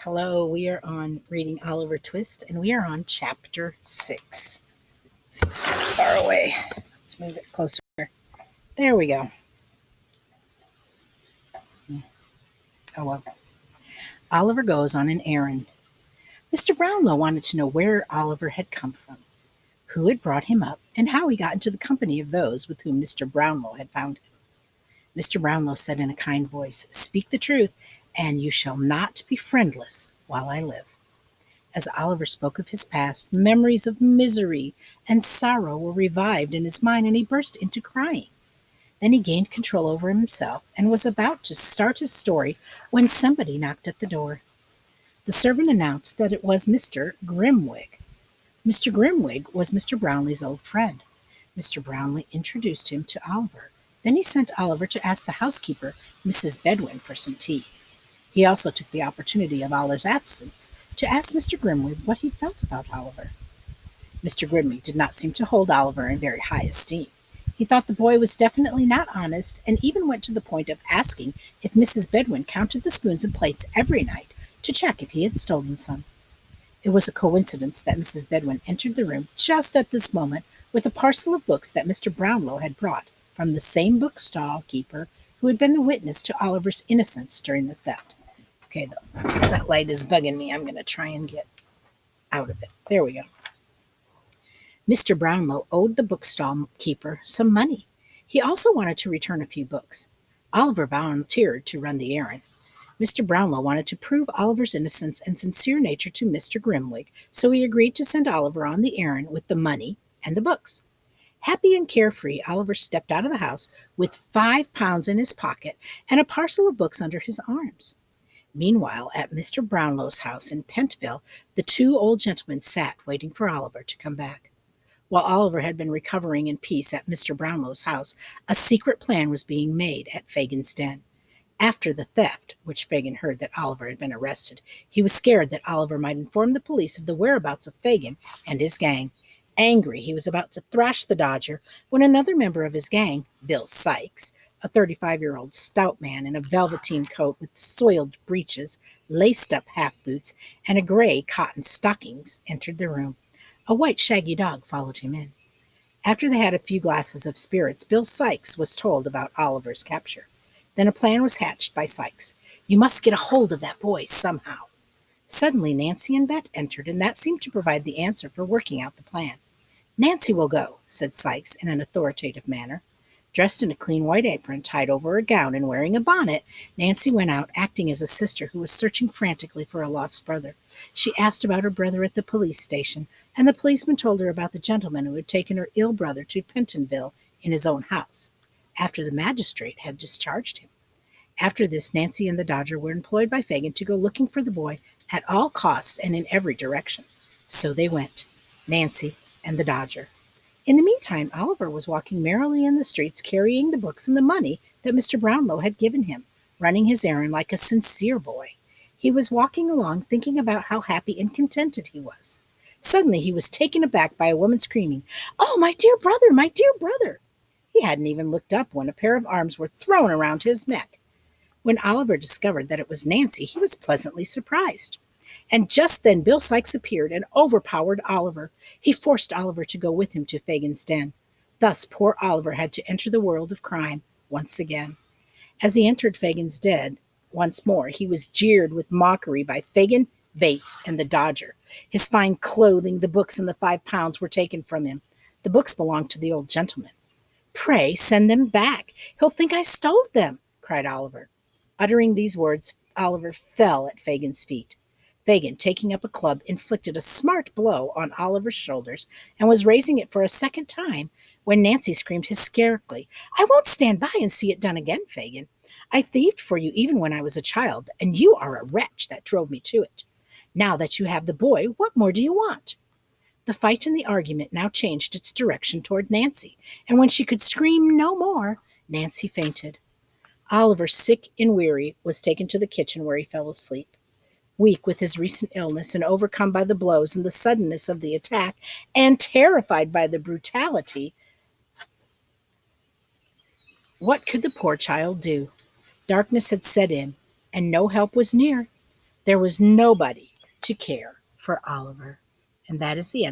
Hello, we are on reading Oliver Twist, and we are on chapter 6. Seems kind of far away. Let's move it closer. There we go. Oh well. Oliver goes on an errand. Mr. Brownlow wanted to know where Oliver had come from, who had brought him up, and how he got into the company of those with whom Mr. Brownlow had found him. Mr. Brownlow said in a kind voice, "Speak the truth, and you shall not be friendless while I live." As Oliver spoke of his past, memories of misery and sorrow were revived in his mind, and he burst into crying. Then he gained control over himself and was about to start his story when somebody knocked at the door. The servant announced that it was Mr. Grimwig. Mr. Grimwig was Mr. Brownlee's old friend. Mr. Brownlee introduced him to Oliver. Then he sent Oliver to ask the housekeeper, Mrs. Bedwin, for some tea. He also took the opportunity of Oliver's absence to ask Mr. Grimwig what he felt about Oliver. Mr. Grimwig did not seem to hold Oliver in very high esteem. He thought the boy was definitely not honest, and even went to the point of asking if Mrs. Bedwin counted the spoons and plates every night to check if he had stolen some. It was a coincidence that Mrs. Bedwin entered the room just at this moment with a parcel of books that Mr. Brownlow had brought from the same bookstall keeper who had been the witness to Oliver's innocence during the theft. Okay, that light is bugging me. I'm going to try and get out of it. There we go. Mr. Brownlow owed the bookstall keeper some money. He also wanted to return a few books. Oliver volunteered to run the errand. Mr. Brownlow wanted to prove Oliver's innocence and sincere nature to Mr. Grimwig, so he agreed to send Oliver on the errand with the money and the books. Happy and carefree, Oliver stepped out of the house with £5 in his pocket and a parcel of books under his arms. Meanwhile, at Mr. Brownlow's house in Pentville, the two old gentlemen sat waiting for Oliver to come back. While Oliver had been recovering in peace at Mr. Brownlow's house, a secret plan was being made at Fagin's den. After the theft, which Fagin heard that Oliver had been arrested, he was scared that Oliver might inform the police of the whereabouts of Fagin and his gang. Angry, he was about to thrash the Dodger when another member of his gang, Bill Sykes, a 35-year-old stout man in a velveteen coat with soiled breeches, laced-up half-boots, and a gray cotton stockings, entered the room. A white shaggy dog followed him in. After they had a few glasses of spirits, Bill Sykes was told about Oliver's capture. Then a plan was hatched by Sykes. "You must get a hold of that boy somehow." Suddenly Nancy and Bet entered, and that seemed to provide the answer for working out the plan. "Nancy will go," said Sykes in an authoritative manner. Dressed in a clean white apron, tied over a gown, and wearing a bonnet, Nancy went out, acting as a sister who was searching frantically for a lost brother. She asked about her brother at the police station, and the policeman told her about the gentleman who had taken her ill brother to Pentonville in his own house, after the magistrate had discharged him. After this, Nancy and the Dodger were employed by Fagin to go looking for the boy at all costs and in every direction. So they went, Nancy and the Dodger. In the meantime, Oliver was walking merrily in the streets, carrying the books and the money that Mr. Brownlow had given him, running his errand like a sincere boy. He was walking along, thinking about how happy and contented he was. Suddenly he was taken aback by a woman screaming, "Oh, my dear brother, my dear brother!" He hadn't even looked up when a pair of arms were thrown around his neck. When Oliver discovered that it was Nancy, he was pleasantly surprised. And just then Bill Sykes appeared and overpowered Oliver. He forced Oliver to go with him to Fagin's den. Thus poor Oliver had to enter the world of crime once again. As he entered Fagin's den once more, he was jeered with mockery by Fagin, Bates, and the Dodger. His fine clothing, the books, and the £5 were taken from him. The books belonged to the old gentleman. "Pray send them back. He'll think I stole them," cried Oliver. Uttering these words, Oliver fell at Fagin's feet. Fagin, taking up a club, inflicted a smart blow on Oliver's shoulders and was raising it for a second time when Nancy screamed hysterically, "I won't stand by and see it done again, Fagin. I thieved for you even when I was a child, and you are a wretch that drove me to it. Now that you have the boy, what more do you want?" The fight and the argument now changed its direction toward Nancy, and when she could scream no more, Nancy fainted. Oliver, sick and weary, was taken to the kitchen where he fell asleep. Weak with his recent illness and overcome by the blows and the suddenness of the attack, and terrified by the brutality, what could the poor child do? Darkness had set in, and no help was near. There was nobody to care for Oliver. And that is the end.